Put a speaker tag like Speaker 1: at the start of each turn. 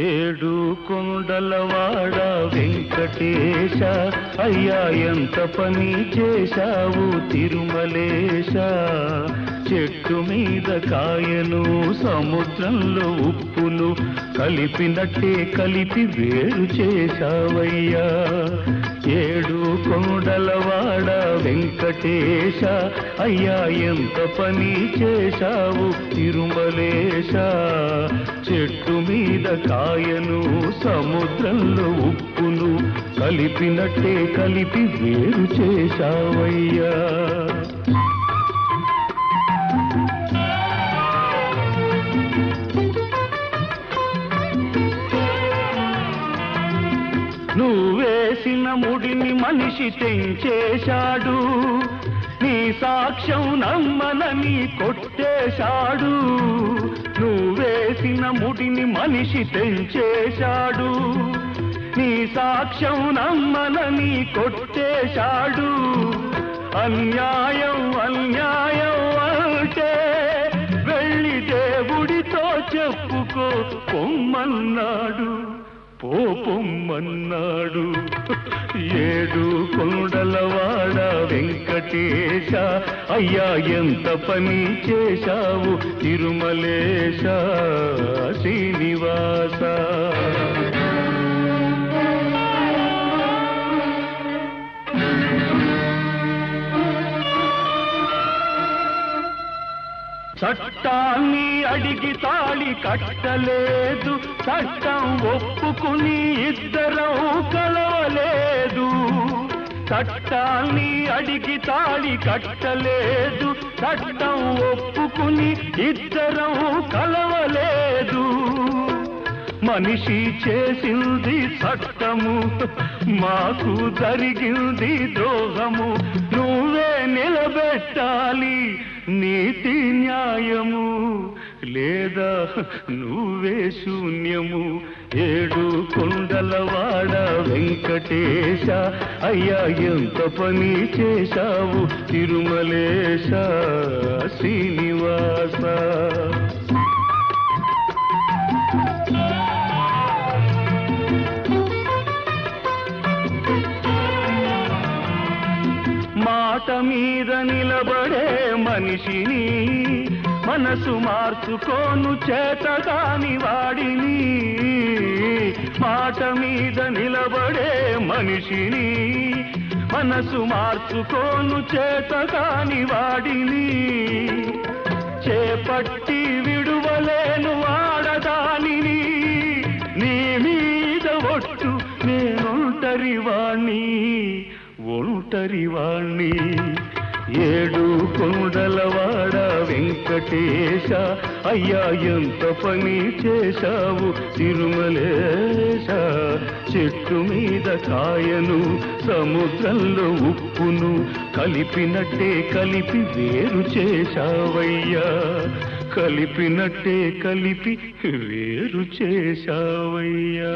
Speaker 1: ఏడు కొండలవాడ వెంకటేశ, అయ్యా ఎంత పని చేశావు తిరుమలేశ. చెట్టు మీద కాయను సముద్రంలో ఉప్పును కలిపినట్టే కలిపి వేరు చేశావయ్యా. ఏడు కొండలవాడ వెంకటేశ, అయ్యా ఎంత పని చేశావు తిరుమలేశ. చెట్టు మీద కాయను సముద్రంలో ఉప్పును కలిపినట్టే కలిపి వేరు చేశావయ్యా. నువ్వేసిన ముడిని మనిషి తెంచేశాడు, నీ సాక్ష్యం నమ్మనని కొట్టేశాడు. నువ్వేసిన ముడిని మనిషి తెంచేశాడు, నీ సాక్ష్యం నమ్మనని కొట్టేశాడు. అన్యాయం అన్యాయం అంటే వెళ్ళి దేవుడితో చెప్పుకో పొమ్మన్నాడు, పోపొమ్మన్నాడు. ఏడు కొండలవాడ వెంకటేశ, అయ్యా ఎంత పని చేశావు తిరుమలేశ శ్రీనివాస. చట్టాన్ని అడిగి తాళి కట్టలేదు, చట్టం ఒప్పుకుని ఇద్దరం కలవలేదు. చట్టాన్ని అడిగి తాళి కట్టలేదు, చట్టం ఒప్పుకుని ఇద్దరం కలవలేదు. మనిషి చేసింది చట్టము, మాకు జరిగింది ద్రోహము. నువ్వే నిలబెట్టాలి నీతి న్యాయము, లేదా నువ్వే శూన్యము. ఏడు కొండలవాడ వెంకటేశ, అయ్యా ఎంత పని చేశావు తిరుమలేశ శ్రీనివాస. మాట మీద నిలబడే మనిషిని, మనసు మార్చుకోను చేతగాని వాడిని. మాట మీద నిలబడే మనిషిని, మనసు మార్చుకోను చేతగాని వాడిని. చేపట్టి విడువలేను ఆడదానిని, నీ మీద ఒట్టు నేనొంటరివాణ్ణి ఒంటరివాణ్ణి. ఏడు కొండలవాడ వెంకటేశ, అయ్యా ఎంత పని చేశావు తిరుమలేశ. చెట్టు మీద కాయను సముద్రంలో ఉప్పును కలిపినట్టే కలిపి వేరు చేశావయ్యా. కలిపినట్టే కలిపి వేరు చేశావయ్యా.